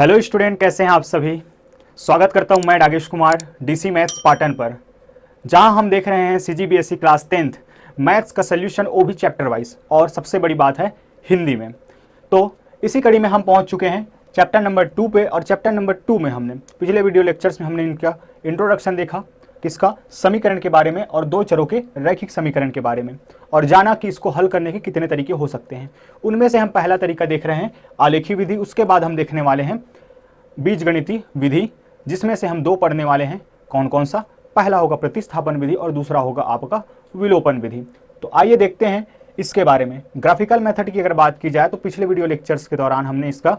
Hello student, कैसे हैं आप सभी। स्वागत करता हूं मैं राकेश कुमार डीसी मैथ्स पाटन पर, जहां हम देख रहे हैं सीजीबीएसई क्लास 10th मैथ्स का सोल्यूशन, वो भी चैप्टर वाइज, और सबसे बड़ी बात है हिंदी में। तो इसी कड़ी में हम पहुंच चुके हैं चैप्टर नंबर 2 पे। और चैप्टर नंबर 2 में हमने पिछले वीडियो लेक्चर्स में हमने इनका इंट्रोडक्शन देखा, किसका, समीकरण के बारे में और दो चरों के रैखिक समीकरण के बारे में, और जाना कि इसको हल करने के कितने तरीके हो सकते हैं। उनमें से हम पहला तरीका देख रहे हैं आलेखी विधि। उसके बाद हम देखने वाले हैं बीजगणितीय विधि, जिसमें से हम दो पढ़ने वाले हैं। कौन कौन सा? पहला होगा प्रतिस्थापन विधि और दूसरा होगा आपका विलोपन विधि। तो आइए देखते हैं इसके बारे में। ग्राफिकल मेथड की अगर बात की जाए तो पिछले वीडियो लेक्चर्स के दौरान हमने इसका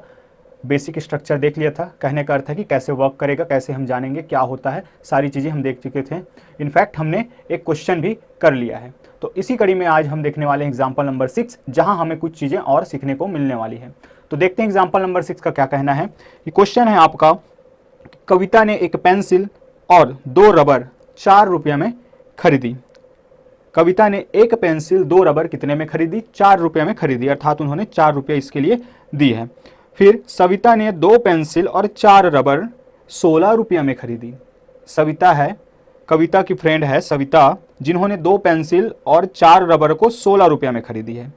बेसिक स्ट्रक्चर देख लिया था। कहने का अर्थ है कि कैसे वर्क करेगा, कैसे हम जानेंगे क्या होता है, सारी चीज़ें हम देख चुके थे। इनफैक्ट हमने एक क्वेश्चन भी कर लिया है। तो इसी कड़ी में आज हम देखने वाले हैं एग्जाम्पल नंबर 6, जहां हमें कुछ चीज़ें और सीखने को मिलने वाली है। तो देखते हैं एग्जाम्पल नंबर 6 का क्या कहना है। ये क्वेश्चन है आपका, कविता ने एक पेंसिल और 2 रबर 4 रुपये में खरीदी। कविता ने एक पेंसिल 2 रबर कितने में खरीदी? 4 रुपये में खरीदी, अर्थात उन्होंने 4 रुपये इसके लिए दी है। फिर सविता ने 2 पेंसिल और 4 रबर 16 रुपये में खरीदी। सविता है, कविता की फ्रेंड है सविता, जिन्होंने 2 पेंसिल और 4 रबर को 16 रुपये में खरीदी है।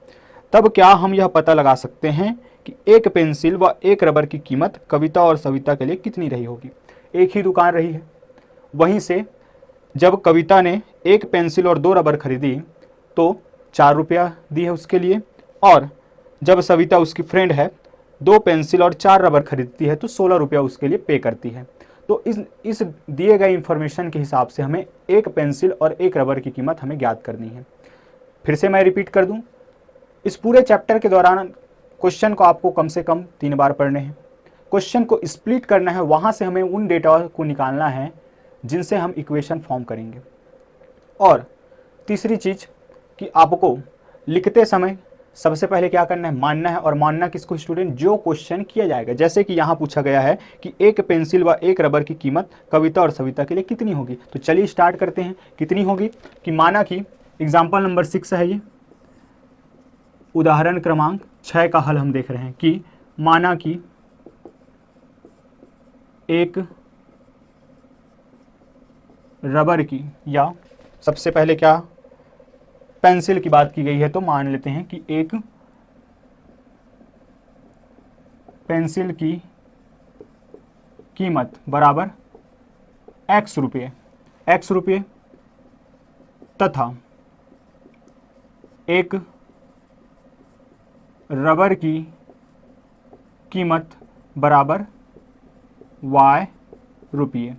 तब क्या हम यह पता लगा सकते हैं कि एक पेंसिल व एक रबर की कीमत कविता और सविता के लिए कितनी रही होगी? एक ही दुकान रही है। वहीं से जब कविता ने एक पेंसिल और 2 रबर खरीदी तो 4 रुपया दी है उसके लिए, और जब सविता उसकी फ्रेंड है 2 पेंसिल और 4 रबर खरीदती है तो 16 रुपया उसके लिए पे करती है। तो इस दिए गए इंफॉर्मेशन के हिसाब से हमें एक पेंसिल और एक रबर की कीमत हमें ज्ञात करनी है। फिर से मैं रिपीट कर दूं, इस पूरे चैप्टर के दौरान क्वेश्चन को आपको कम से कम 3 बार पढ़ने हैं। क्वेश्चन को स्प्लिट करना है, वहाँ से हमें उन डेटा को निकालना है जिनसे हम इक्वेशन फॉर्म करेंगे। और तीसरी चीज़ कि आपको लिखते समय सबसे पहले क्या करना है? मानना है। और मानना किसको स्टूडेंट? जो क्वेश्चन किया जाएगा। जैसे कि यहाँ पूछा गया है कि एक पेंसिल व एक रबर की कीमत कविता और सविता के लिए कितनी होगी। तो चलिए स्टार्ट करते हैं। कितनी होगी कि माना कि एग्जाम्पल नंबर 6 है ये, उदाहरण क्रमांक 6 का हल हम देख रहे हैं कि माना कि एक रबर की, या सबसे पहले क्या पेंसिल की बात की गई है, तो मान लेते हैं कि एक पेंसिल की कीमत बराबर x रुपये तथा एक रबर की कीमत बराबर y रुपये।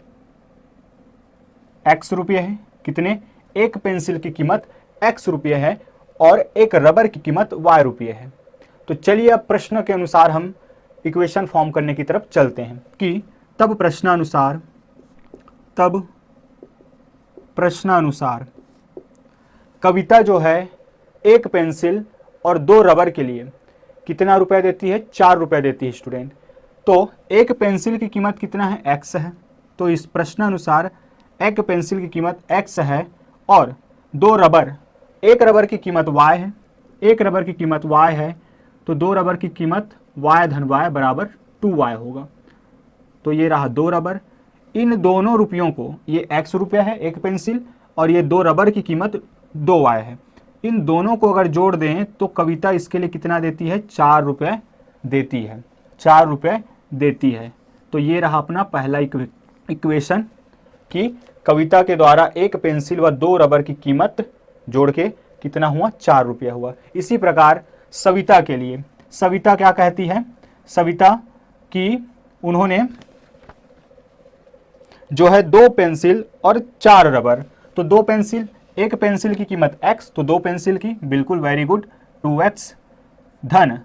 x रुपये है, कितने? एक पेंसिल की कीमत x रुपये है और एक रबर की कीमत y रुपये है। तो चलिए अब प्रश्न के अनुसार हम इक्वेशन फॉर्म करने की तरफ चलते हैं कि तब प्रश्नानुसार कविता जो है एक पेंसिल और 2 रबर के लिए कितना रुपया देती है? 4 रुपया देती है स्टूडेंट। तो एक पेंसिल की कीमत कितना है? x है। तो इस प्रश्नानुसार एक पेंसिल की कीमत x है और 2 रबर, एक रबर की कीमत y है, एक रबर की कीमत y है, तो 2 रबर की कीमत y धन y बराबर 2y होगा। तो ये रहा 2 रबर। इन दोनों रुपयों को, ये x रुपया है एक पेंसिल और ये 2 रबर की कीमत 2y है, इन दोनों को अगर जोड़ दें तो कविता इसके लिए कितना देती है? 4 रुपये देती है। 4 रुपये देती है। तो ये रहा अपना पहला इक्वेशन कि कविता के द्वारा एक पेंसिल व 2 रबर की कीमत जोड़ के कितना हुआ? 4 रुपया हुआ। इसी प्रकार सविता के लिए, सविता क्या कहती है? सविता की उन्होंने जो है 2 पेंसिल और 4 रबर, तो 2 पेंसिल, एक पेंसिल की कीमत x, तो 2 पेंसिल की, बिल्कुल वेरी गुड, 2x धन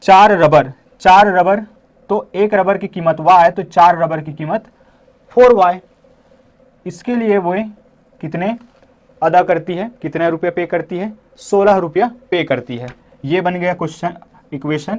4 रबर, तो एक रबर की कीमत y, तो 4 रबर की कीमत 4y। इसके लिए वो कितने अदा करती है? कितने रुपए पे करती है? 16 रुपया पे करती है। ये बन गया क्वेश्चन इक्वेशन।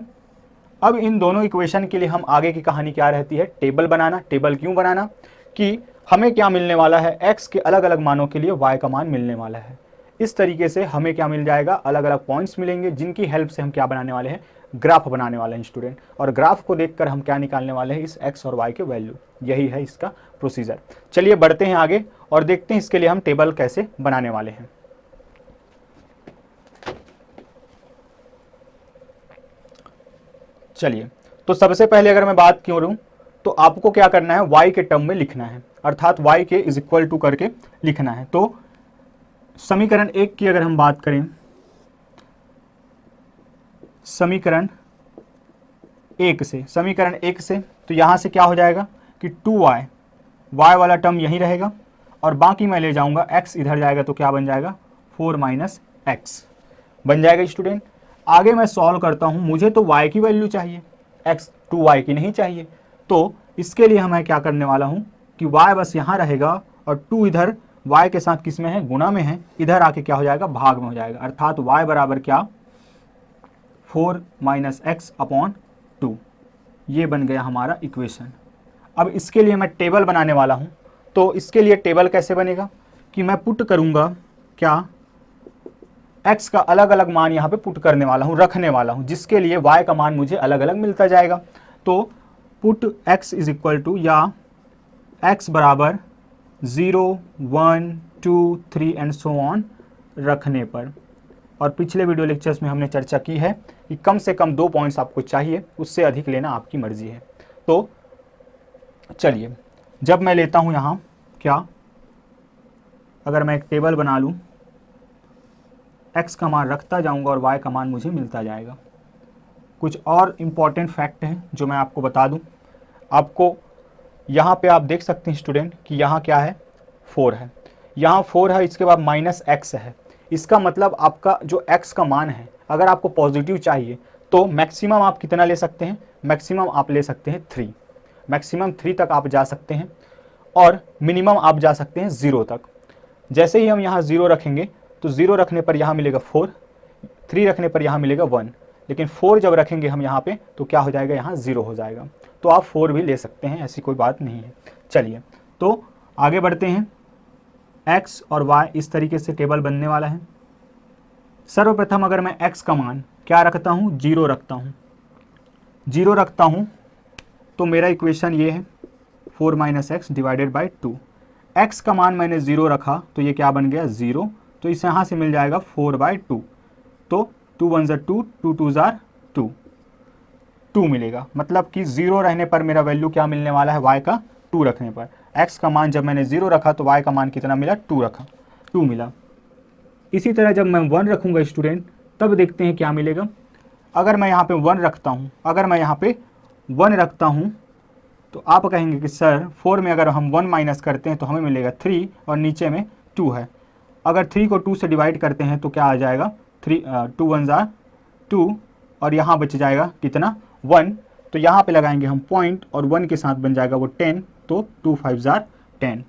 अब इन दोनों इक्वेशन के लिए हम आगे की कहानी क्या रहती है? टेबल बनाना। टेबल क्यों बनाना? कि हमें क्या मिलने वाला है? x के अलग अलग मानों के लिए y का मान मिलने वाला है। इस तरीके से हमें क्या मिल जाएगा? अलग अलग पॉइंट्स मिलेंगे जिनकी हेल्प से हम क्या बनाने वाले हैं? ग्राफ बनाने वाले हैं स्टूडेंट, और ग्राफ को देखकर हम क्या निकालने वाले हैं, इस x और y के वैल्यू। यही है इसका प्रोसीजर। चलिए बढ़ते हैं आगे और देखते हैं इसके लिए हम टेबल कैसे बनाने वाले हैं। चलिए, तो सबसे पहले अगर मैं बात करूं तो आपको क्या करना है, y के टर्म में लिखना है, अर्थात y के इज इक्वल टू करके लिखना है। तो समीकरण 1 की अगर हम बात करें, समीकरण 1 से तो यहाँ से क्या हो जाएगा कि 2y, y वाला टर्म यहीं रहेगा और बाकी मैं ले जाऊंगा x इधर जाएगा तो क्या बन जाएगा 4 माइनस एक्स बन जाएगा स्टूडेंट। आगे मैं सॉल्व करता हूँ, मुझे तो y की वैल्यू चाहिए, x 2y की नहीं चाहिए। तो इसके लिए मैं क्या करने वाला हूँ कि y बस यहाँ रहेगा और 2 इधर y के साथ किस में है, गुणा में है, इधर आके क्या हो जाएगा, भाग में हो जाएगा, अर्थात y बराबर क्या 4 माइनस एक्स अपॉन 2। ये बन गया हमारा इक्वेशन। अब इसके लिए मैं टेबल बनाने वाला हूँ। तो इसके लिए टेबल कैसे बनेगा कि मैं पुट करूँगा क्या, x का अलग अलग मान यहाँ पे पुट करने वाला हूँ, रखने वाला हूँ, जिसके लिए y का मान मुझे अलग अलग मिलता जाएगा। तो put x is equal to, या x बराबर 0 1 2 3 एंड सो ऑन रखने पर, और पिछले वीडियो लेक्चर्स में हमने चर्चा की है कि कम से कम 2 पॉइंट्स आपको चाहिए, उससे अधिक लेना आपकी मर्जी है। तो चलिए, जब मैं लेता हूँ यहाँ क्या, अगर मैं एक टेबल बना लूँ, x का मान रखता जाऊँगा और y का मान मुझे मिलता जाएगा। कुछ और इम्पॉर्टेंट फैक्ट हैं जो मैं आपको बता दूँ। आपको यहाँ पे आप देख सकते हैं स्टूडेंट कि यहाँ क्या है, 4 है, यहाँ 4 है, इसके बाद माइनस एक्स है। इसका मतलब आपका जो x का मान है, अगर आपको पॉजिटिव चाहिए तो मैक्सिमम आप कितना ले सकते हैं, मैक्सिमम आप ले सकते हैं 3, मैक्सिमम 3 तक आप जा सकते हैं, और मिनिमम आप जा सकते हैं 0 तक। जैसे ही हम यहाँ 0 रखेंगे तो 0 रखने पर यहाँ मिलेगा 4, 3 रखने पर यहाँ मिलेगा 1, लेकिन 4 जब रखेंगे हम यहाँ पे तो क्या हो जाएगा, यहाँ 0 हो जाएगा। तो आप 4 भी ले सकते हैं, ऐसी कोई बात नहीं है। चलिए, तो आगे बढ़ते हैं। x और y इस तरीके से टेबल बनने वाला है। सर्वप्रथम अगर मैं x का मान क्या रखता हूँ, 0 रखता हूँ, 0 रखता हूँ तो मेरा इक्वेशन ये है 4 minus x divided by 2। x का मान मैंने 0 रखा तो ये क्या बन गया 0, तो इस यहाँ से मिल जाएगा 4/2। तो 2 1 ज़ा 2, 2 2 ज़ा 2, 2 मिलेगा। मतलब कि 0 रहने पर मेरा वैल्यू क्या मिलने वाला है, y का 2 रखने पर। x का मान जब मैंने 0 रखा तो y का मान कितना मिला, 2 रखा, 2 मिला। इसी तरह जब मैं 1 रखूँगा स्टूडेंट, तब देखते हैं क्या मिलेगा। अगर मैं यहाँ पे 1 रखता हूँ, अगर मैं यहाँ पे 1 रखता हूँ तो आप कहेंगे कि सर 4 में अगर हम 1 माइनस करते हैं तो हमें मिलेगा 3 और नीचे में 2 है। अगर 3 को 2 से डिवाइड करते हैं तो क्या आ जाएगा, 2 1 ज़ा 2, और यहाँ बच जाएगा कितना, 1। तो यहाँ पे लगाएंगे हम पॉइंट और 1 के साथ बन जाएगा वो 10, तो 2 5 ज़ा 10,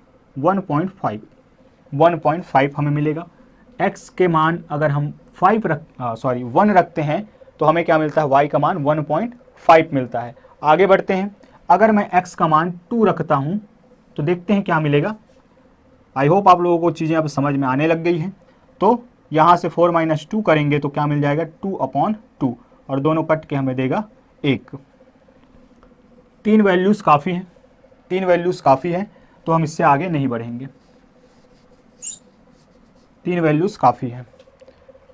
1.5 हमें मिलेगा। x के मान अगर हम 1 रखते हैं तो हमें क्या मिलता है, y का मान 1.5 मिलता है। आगे बढ़ते हैं। अगर मैं x का मान 2 रखता हूँ तो देखते हैं क्या मिलेगा। आई होप आप लोगों को चीज़ें अब समझ में आने लग गई हैं। तो यहाँ से 4 माइनस 2 करेंगे तो क्या मिल जाएगा, 2/2, और दोनों कट के हमें देगा 1। 3 वैल्यूज़ काफ़ी हैं, 3 वैल्यूज़ काफ़ी हैं, तो हम इससे आगे नहीं बढ़ेंगे। 3 वैल्यूज़ काफ़ी हैं।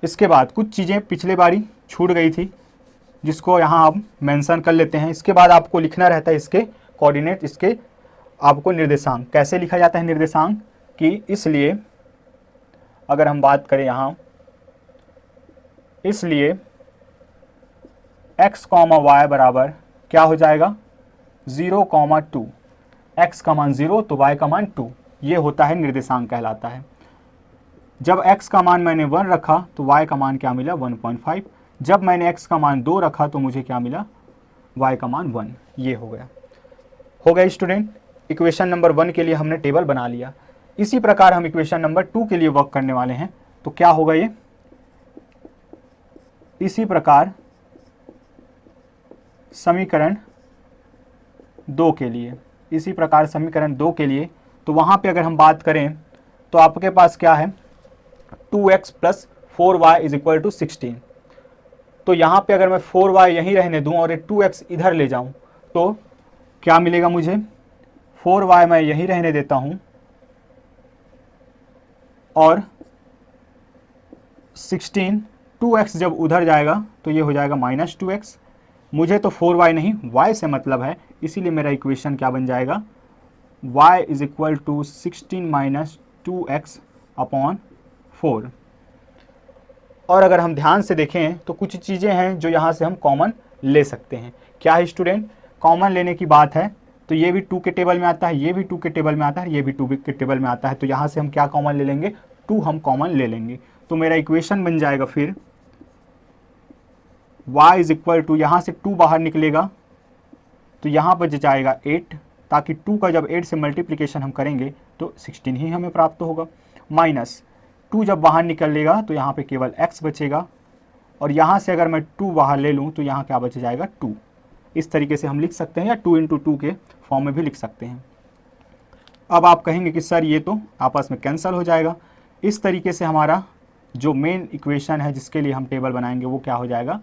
इसके बाद कुछ चीज़ें पिछले बारी छूट गई थी, जिसको यहाँ आप मेंशन कर लेते हैं। इसके बाद आपको लिखना रहता है इसके कोऑर्डिनेट, इसके आपको निर्देशांक। कैसे लिखा जाता है निर्देशांक कि, इसलिए अगर हम बात करें यहाँ, इसलिए x, y बराबर क्या हो जाएगा, 0,2। x का मान 0 तो y का मान 2, ये होता है निर्देशांक कहलाता है। जब x का मान मैंने 1 रखा तो y का मान क्या मिला, 1.5। जब मैंने x का मान 2 रखा तो मुझे क्या मिला, y का मान 1। ये हो गया स्टूडेंट। इक्वेशन नंबर 1 के लिए हमने टेबल बना लिया। इसी प्रकार हम इक्वेशन नंबर 2 के लिए वर्क करने वाले हैं। तो क्या होगा ये, इसी प्रकार समीकरण 2 के लिए, इसी प्रकार समीकरण 2 के लिए, तो वहाँ पे अगर हम बात करें तो आपके पास क्या है, 2x + 4y = 16। तो यहाँ पे अगर मैं 4y यहीं रहने दूँ और ये 2x इधर ले जाऊँ तो क्या मिलेगा मुझे, 4y मैं यहीं रहने देता हूँ और 16, 2x जब उधर जाएगा तो ये हो जाएगा -2x। मुझे तो 4y नहीं y से मतलब है, इसीलिए मेरा इक्वेशन क्या बन जाएगा, y is equal to 16 - 2x upon 4। और अगर हम ध्यान से देखें तो कुछ चीज़ें हैं जो यहाँ से हम कॉमन ले सकते हैं। क्या है स्टूडेंट, कॉमन लेने की बात है तो ये भी 2 के टेबल में आता है, ये भी 2 के टेबल में आता है, ये भी 2 के टेबल में आता है, तो यहाँ से हम क्या कॉमन ले लेंगे, 2 हम कॉमन ले लेंगे। तो मेरा इक्वेशन बन जाएगा फिर y इज इक्वल टू, यहाँ से 2 बाहर निकलेगा तो यहाँ पर जाएगा 8, ताकि 2 का जब 8 से मल्टीप्लिकेशन हम करेंगे तो 16 ही हमें प्राप्त होगा, माइनस 2 जब बाहर निकलेगा तो यहाँ पे केवल x बचेगा, और यहाँ से अगर मैं 2 बाहर ले लूँ तो यहाँ क्या बच जाएगा 2। इस तरीके से हम लिख सकते हैं, या 2 × 2 के फॉर्म में भी लिख सकते हैं। अब आप कहेंगे कि सर ये तो आपस में कैंसिल हो जाएगा। इस तरीके से हमारा जो मेन इक्वेशन है जिसके लिए हम टेबल बनाएंगे वो क्या हो जाएगा,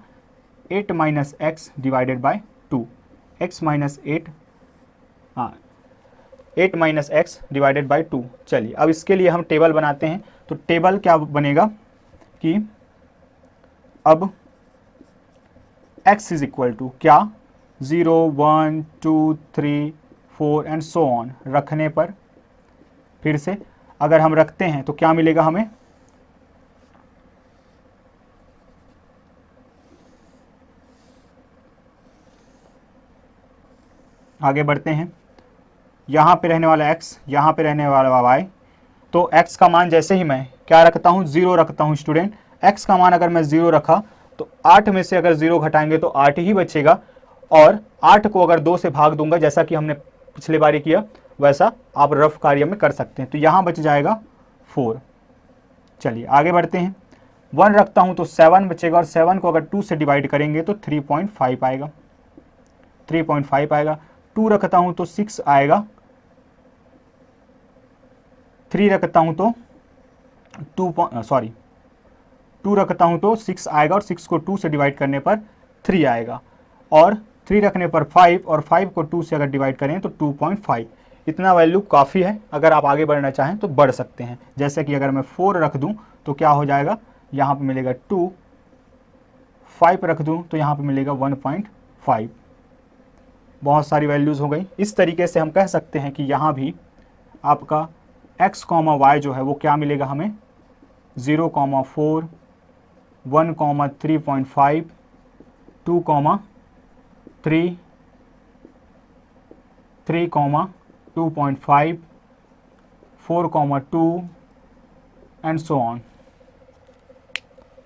8 - x divided by 2, x minus 8, हाँ 8 - x डिवाइडेड बाय 2। चलिए अब इसके लिए हम टेबल बनाते हैं। तो टेबल क्या बनेगा कि अब x इज इक्वल टू क्या, 0 1 2 3 4 एंड सो ऑन रखने पर, फिर से अगर हम रखते हैं तो क्या मिलेगा हमें, आगे बढ़ते हैं। यहाँ पे रहने वाला x, यहाँ पे रहने वाला y, तो x का मान जैसे ही मैं क्या रखता हूँ, 0 रखता हूँ स्टूडेंट। x का मान अगर मैं 0 रखा तो 8 में से अगर 0 घटाएंगे तो 8 ही बचेगा, और 8 को अगर 2 से भाग दूंगा जैसा कि हमने पिछले बारी किया वैसा आप रफ कार्य में कर सकते हैं, तो यहाँ बच जाएगा 4। चलिए आगे बढ़ते हैं। 1 रखता हूँ तो 7 बचेगा, और 7 को अगर 2 से डिवाइड करेंगे तो 3.5 आएगा, 3.5 आएगा। 2 रखता हूँ तो 6 आएगा, 3 रखता हूँ तो 2 रखता हूँ तो 6 आएगा, और 6 को 2 से डिवाइड करने पर 3 आएगा, और 3 रखने पर 5, और 5 को 2 से अगर डिवाइड करें तो 2.5। इतना वैल्यू काफ़ी है, अगर आप आगे बढ़ना चाहें तो बढ़ सकते हैं। जैसे कि अगर मैं 4 रख दूं तो क्या हो जाएगा, यहाँ पे मिलेगा 2, 5 रख दूं तो यहाँ पे मिलेगा 1.5। बहुत सारी वैल्यूज़ हो गई। इस तरीके से हम कह सकते हैं कि यहाँ भी आपका x, y जो है वो क्या मिलेगा हमें, 0, 4, 1, 3.5, 2, 3, 3, 2.5, 4, 2 एंड सो ऑन।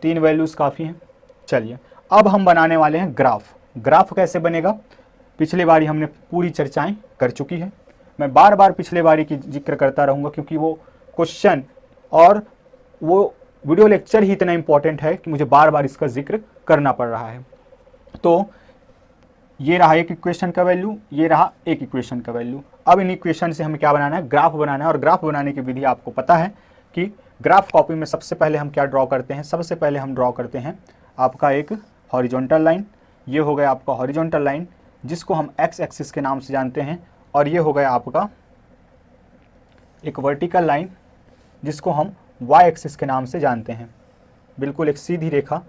3 वैल्यूज़ काफ़ी हैं। चलिए अब हम बनाने वाले हैं ग्राफ। ग्राफ कैसे बनेगा, पिछले बारी हमने पूरी चर्चाएं कर चुकी है। मैं बार बार पिछले बारी की जिक्र करता रहूँगा, क्योंकि वो क्वेश्चन और वो वीडियो लेक्चर ही इतना इम्पोर्टेंट है कि मुझे बार बार इसका जिक्र करना पड़ रहा है। तो ये रहा एक इक्वेशन का वैल्यू, ये रहा एक इक्वेशन का वैल्यू। अब इन इक्वेशन से हमें क्या बनाना है, ग्राफ बनाना है। और ग्राफ बनाने की विधि आपको पता है कि ग्राफ कॉपी में सबसे पहले हम क्या ड्रॉ करते हैं, सबसे पहले हम ड्रॉ करते हैं आपका एक हॉरिजॉन्टल लाइन। ये हो गया आपका हॉरिजॉन्टल लाइन जिसको हम एक्स एक्सिस के नाम से जानते हैं, और ये हो गया आपका एक वर्टिकल लाइन जिसको हम वाई एक्सिस के नाम से जानते हैं। बिल्कुल एक सीधी रेखा,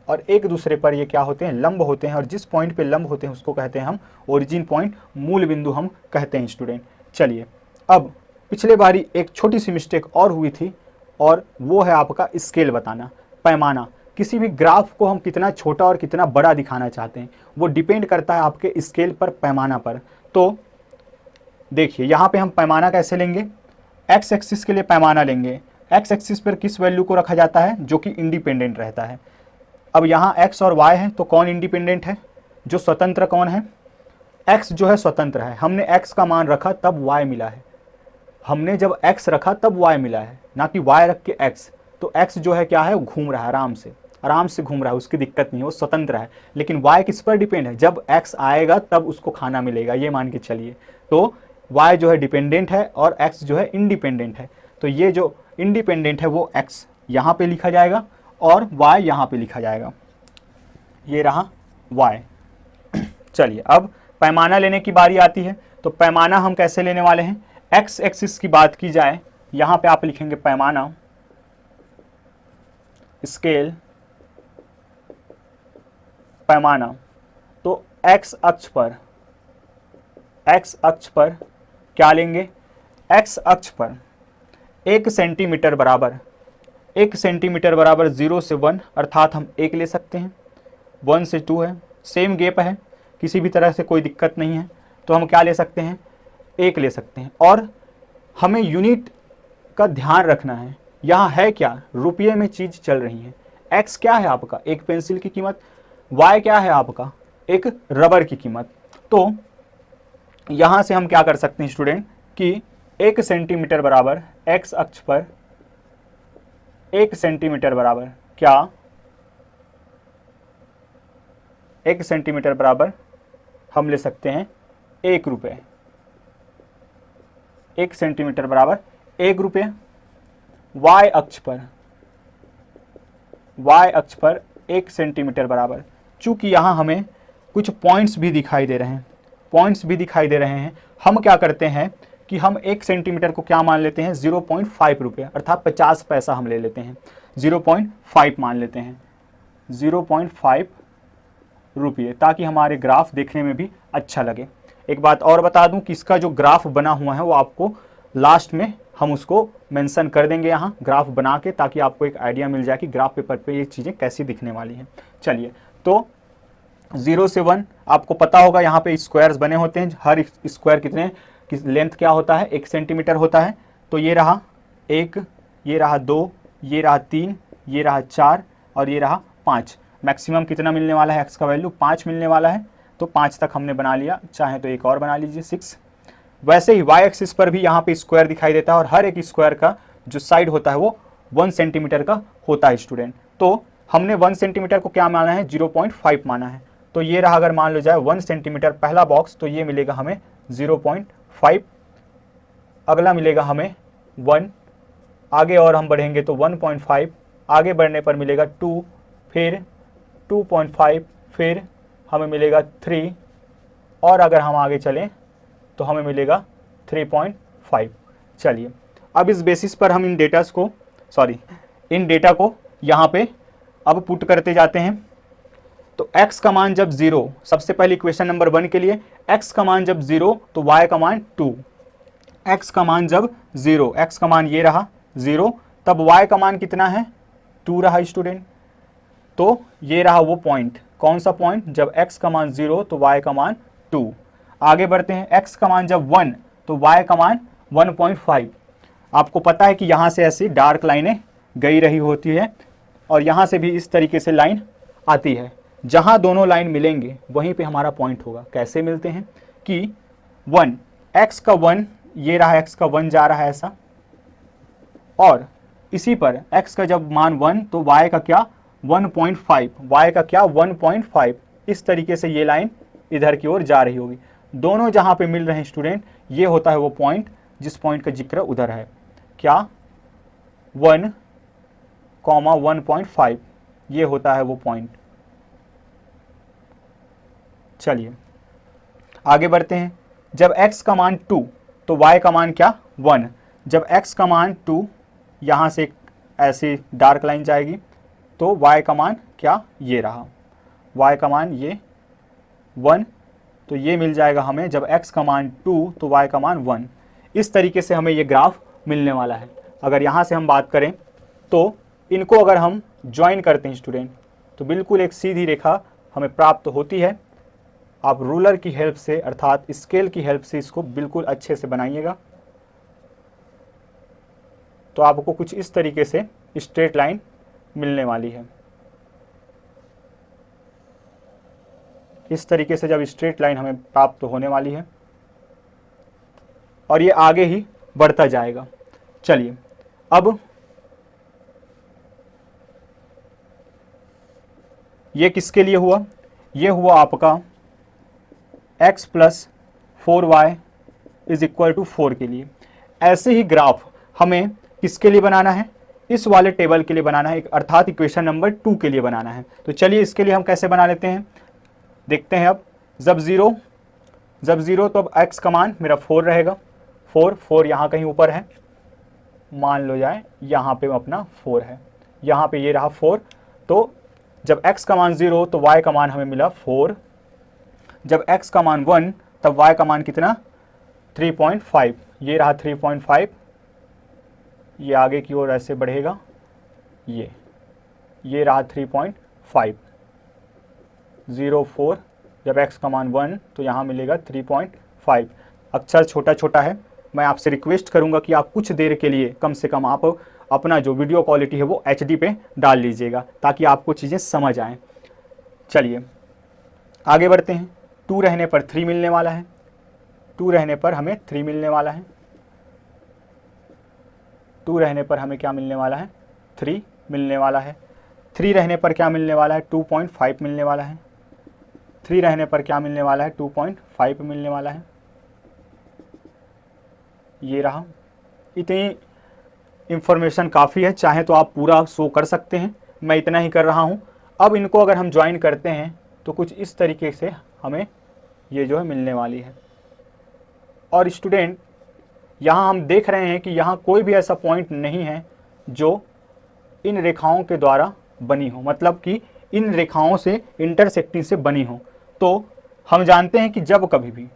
और एक दूसरे पर ये क्या होते हैं, लंब होते हैं, और जिस पॉइंट पे लंब होते हैं उसको कहते हैं हम ओरिजिन पॉइंट, मूल बिंदु हम कहते हैं स्टूडेंट। चलिए अब पिछले बारी एक छोटी सी मिस्टेक और हुई थी, और वो है आपका स्केल बताना, पैमाना। किसी भी ग्राफ को हम कितना छोटा और कितना बड़ा दिखाना चाहते हैं वो डिपेंड करता है आपके स्केल पर, पैमाना पर। तो देखिए यहाँ पे हम पैमाना कैसे लेंगे, एक्स एक्सिस के लिए पैमाना लेंगे। एक्स एक्सिस पर किस वैल्यू को रखा जाता है, जो कि इंडिपेंडेंट रहता है। अब यहाँ x और y है तो कौन इंडिपेंडेंट है, जो स्वतंत्र कौन है, x जो है स्वतंत्र है। हमने x का मान रखा तब y मिला है, हमने जब x रखा तब y मिला है, ना कि y रख के x। तो x जो है क्या है, घूम रहा है, आराम से घूम रहा है, उसकी दिक्कत नहीं है, वो स्वतंत्र है। लेकिन y किस पर डिपेंड है, जब x आएगा तब उसको खाना मिलेगा, ये मान के चलिए। तो y जो है डिपेंडेंट है और x जो है इंडिपेंडेंट है। तो ये जो इंडिपेंडेंट है वो x यहाँ पे लिखा जाएगा और y यहाँ पे लिखा जाएगा। ये रहा y। चलिए अब पैमाना लेने की बारी आती है। तो पैमाना हम कैसे लेने वाले हैं, x एक्सिस की बात की जाए, यहां पे आप लिखेंगे पैमाना, स्केल, पैमाना। तो x अक्ष पर क्या लेंगे, x अक्ष पर 1 सेंटीमीटर बराबर 1 सेंटीमीटर बराबर 0 से 1, अर्थात हम 1 ले सकते हैं, 1 से 2 है, सेम गैप है, किसी भी तरह से कोई दिक्कत नहीं है, तो हम क्या ले सकते हैं, 1 ले सकते हैं। और हमें यूनिट का ध्यान रखना है, यहाँ है क्या, रुपये में चीज़ चल रही है। x क्या है आपका, एक पेंसिल की कीमत, y क्या है आपका, एक रबर की कीमत। तो यहाँ से हम क्या कर सकते हैं स्टूडेंट कि 1 सेंटीमीटर बराबर x अक्ष पर 1 सेंटीमीटर बराबर क्या, 1 सेंटीमीटर बराबर हम ले सकते हैं 1 रुपये, 1 सेंटीमीटर बराबर 1 रुपये। y अक्ष पर 1 सेंटीमीटर बराबर, चूंकि यहाँ हमें कुछ पॉइंट्स भी दिखाई दे रहे हैं, हम क्या करते हैं कि हम 1 सेंटीमीटर को क्या मान लेते हैं, 0.5 रुपये, अर्थात 50 पैसा हम ले लेते हैं, 0.5 मान लेते हैं, 0.5 रुपये, ताकि हमारे ग्राफ देखने में भी अच्छा लगे। एक बात और बता दूं कि इसका जो ग्राफ बना हुआ है वो आपको लास्ट में हम उसको मेंशन कर देंगे यहाँ ग्राफ बना के, ताकि आपको एक आइडिया मिल जाए कि ग्राफ पेपर पे ये चीज़ें कैसी दिखने वाली हैं। चलिए, तो 0 से 1 आपको पता होगा, यहाँ पे स्क्वायर्स बने होते हैं, हर स्क्वायर कितने लेंथ क्या होता है, 1 सेंटीमीटर होता है। तो ये रहा 1, ये रहा 2, ये रहा 3, ये रहा 4 और ये रहा 5। मैक्सिमम कितना मिलने वाला है, x का वैल्यू 5 मिलने वाला है, तो 5 तक हमने बना लिया, चाहे तो एक और बना लीजिए 6। वैसे ही y एक्सिस पर भी यहाँ पे स्क्वायर दिखाई देता है, और हर एक स्क्वायर का जो साइड होता है वो 1 सेंटीमीटर का होता है स्टूडेंट। तो हमने 1 सेंटीमीटर को क्या माना है, 0.5 माना है। तो ये रहा, अगर मान लो जाए 1 सेंटीमीटर पहला बॉक्स, तो ये मिलेगा हमें 0.5, अगला मिलेगा हमें 1, आगे और हम बढ़ेंगे तो 1.5, आगे बढ़ने पर मिलेगा 2, फिर 2.5, फिर हमें मिलेगा 3, और अगर हम आगे चलें तो हमें मिलेगा 3.5। चलिए, अब इस बेसिस पर हम इन डेटा को यहाँ पे अब पुट करते जाते हैं। तो x का मान जब 0, सबसे पहले इक्वेशन नंबर 1 के लिए x का मान जब 0 तो y का मान 2, x का मान जब 0, x का मान ये रहा 0, तब y का मान कितना है, 2 रहा स्टूडेंट। तो ये रहा वो पॉइंट, कौन सा पॉइंट, जब x का मान 0 तो y का मान 2। आगे बढ़ते हैं, x का मान जब 1 तो y का मान 1.5। आपको पता है कि यहाँ से ऐसी डार्क लाइनें गई रही होती है, और यहाँ से भी इस तरीके से लाइन आती है, जहाँ दोनों लाइन मिलेंगे वहीं पे हमारा पॉइंट होगा। कैसे मिलते हैं कि 1, x का 1, ये रहा x का 1 जा रहा है ऐसा, और इसी पर x का जब मान 1 तो y का क्या 1.5, y का क्या 1.5, इस तरीके से ये लाइन इधर की ओर जा रही होगी। दोनों जहाँ पे मिल रहे हैं स्टूडेंट, ये होता है वो पॉइंट जिस पॉइंट का जिक्र उधर है, क्या 1, 1.5, ये होता है वो पॉइंट। चलिए आगे बढ़ते हैं, जब x का मान 2 तो y का मान क्या 1, जब x का मान 2, यहाँ से ऐसी डार्क लाइन जाएगी, तो y का मान क्या ये रहा, y का मान ये 1, तो ये मिल जाएगा हमें, जब x का मान 2 तो y का मान 1। इस तरीके से हमें ये ग्राफ मिलने वाला है। अगर यहाँ से हम बात करें तो इनको अगर हम ज्वाइन करते हैं स्टूडेंट, तो बिल्कुल एक सीधी रेखा हमें प्राप्त होती है। आप रूलर की हेल्प से, अर्थात स्केल की हेल्प से इसको बिल्कुल अच्छे से बनाइएगा, तो आपको कुछ इस तरीके से स्ट्रेट लाइन मिलने वाली है। इस तरीके से जब स्ट्रेट लाइन हमें प्राप्त होने वाली है, और ये आगे ही बढ़ता जाएगा। चलिए, अब ये किसके लिए हुआ, ये हुआ आपका x + 4y = 4 के लिए। ऐसे ही ग्राफ हमें किसके लिए बनाना है, इस वाले टेबल के लिए बनाना है, अर्थात इक्वेशन नंबर 2 के लिए बनाना है। तो चलिए इसके लिए हम कैसे बना लेते हैं, देखते हैं। अब जब ज़ीरो तो अब x का मान मेरा 4 रहेगा, 4 यहाँ कहीं ऊपर है, मान लो जाए यहाँ पे अपना 4 है, यहाँ पे ये रहा 4। तो जब x का मान 0 तो y का मान हमें मिला 4, जब x का मान 1 तब y का मान कितना 3.5, ये रहा 3.5, ये आगे की ओर ऐसे बढ़ेगा, ये रहा 3.5, 0 4, जब x का मान 1 तो यहाँ मिलेगा 3.5। अक्षर छोटा छोटा है, मैं आपसे रिक्वेस्ट करूँगा कि आप कुछ देर के लिए कम से कम आप अपना जो वीडियो क्वालिटी है वो HD पे डाल लीजिएगा ताकि आपको चीज़ें समझ आएँ। चलिए आगे बढ़ते हैं। 2 रहने पर 3 मिलने वाला है, 2 रहने पर हमें 3 मिलने वाला है, 2 रहने पर हमें क्या मिलने वाला है 3 मिलने वाला है। 3 रहने पर क्या मिलने वाला है 2.5 मिलने वाला है, 3 रहने पर क्या मिलने वाला है 2.5 मिलने वाला है, ये रहा। इतनी इंफॉर्मेशन काफ़ी है, चाहे तो आप पूरा शो कर सकते हैं, मैं इतना ही कर रहा हूँ। अब इनको अगर हम ज्वाइन करते हैं तो कुछ इस तरीके से हमें ये जो है मिलने वाली है। और स्टूडेंट यहाँ हम देख रहे हैं कि यहाँ कोई भी ऐसा पॉइंट नहीं है जो इन रेखाओं के द्वारा बनी हो, मतलब कि इन रेखाओं से इंटरसेक्टिंग से बनी हो। तो हम जानते हैं कि जब कभी भी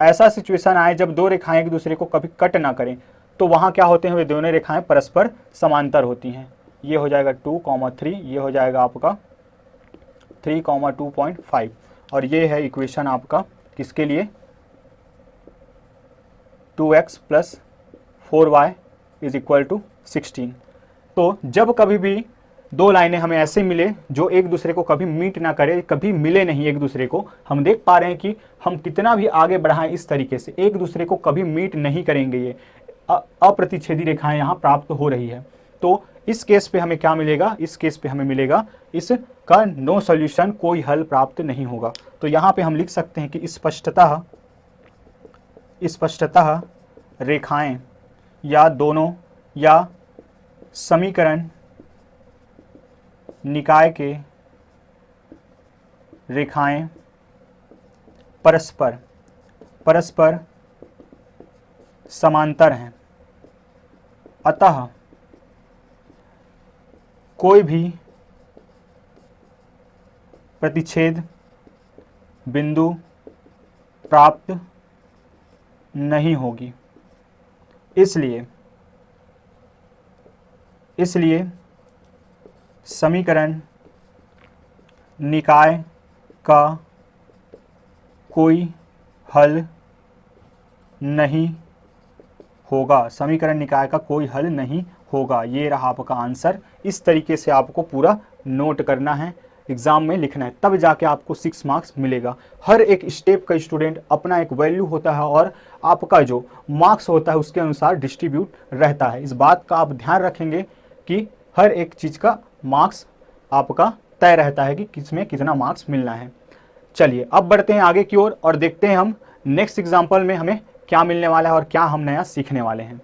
ऐसा सिचुएशन आए जब दो रेखाएं एक दूसरे को कभी कट ना करें तो वहाँ क्या होते हैं, वे दोनों रेखाएं परस्पर समांतर होती हैं। ये हो जाएगा 2,3, ये हो जाएगा आपका 3,2.5, और ये है इक्वेशन आपका किसके लिए 2x + 4y = 16। तो जब कभी भी दो लाइनें हमें ऐसे मिले जो एक दूसरे को कभी मीट ना करे, कभी मिले नहीं एक दूसरे को, हम देख पा रहे हैं कि हम कितना भी आगे बढ़ाएं इस तरीके से एक दूसरे को कभी मीट नहीं करेंगे, ये अप्रतिच्छेदी रेखाएं यहाँ प्राप्त हो रही है। तो इस केस पे हमें क्या मिलेगा, इस केस पे हमें मिलेगा इसका नो सॉल्यूशन, कोई हल प्राप्त नहीं होगा। तो यहाँ पे हम लिख सकते हैं कि स्पष्टतः रेखाएं या दोनों या समीकरण निकाय के रेखाएं परस्पर समांतर हैं, अतः कोई भी प्रतिच्छेद बिंदु प्राप्त नहीं होगी। इसलिए समीकरण निकाय का कोई हल नहीं होगा, समीकरण निकाय का कोई हल नहीं होगा। ये रहा आपका आंसर। इस तरीके से आपको पूरा नोट करना है, एग्ज़ाम में लिखना है, तब जाके आपको 6 मार्क्स मिलेगा। हर एक स्टेप का स्टूडेंट अपना एक वैल्यू होता है और आपका जो मार्क्स होता है उसके अनुसार डिस्ट्रीब्यूट रहता है। इस बात का आप ध्यान रखेंगे कि हर एक चीज़ का मार्क्स आपका तय रहता है कि किसमें कितना मार्क्स मिलना है। चलिए अब बढ़ते हैं आगे की ओर और देखते हैं हम नेक्स्ट एग्जाम्पल में हमें क्या मिलने वाला है और क्या हम नया सीखने वाले हैं।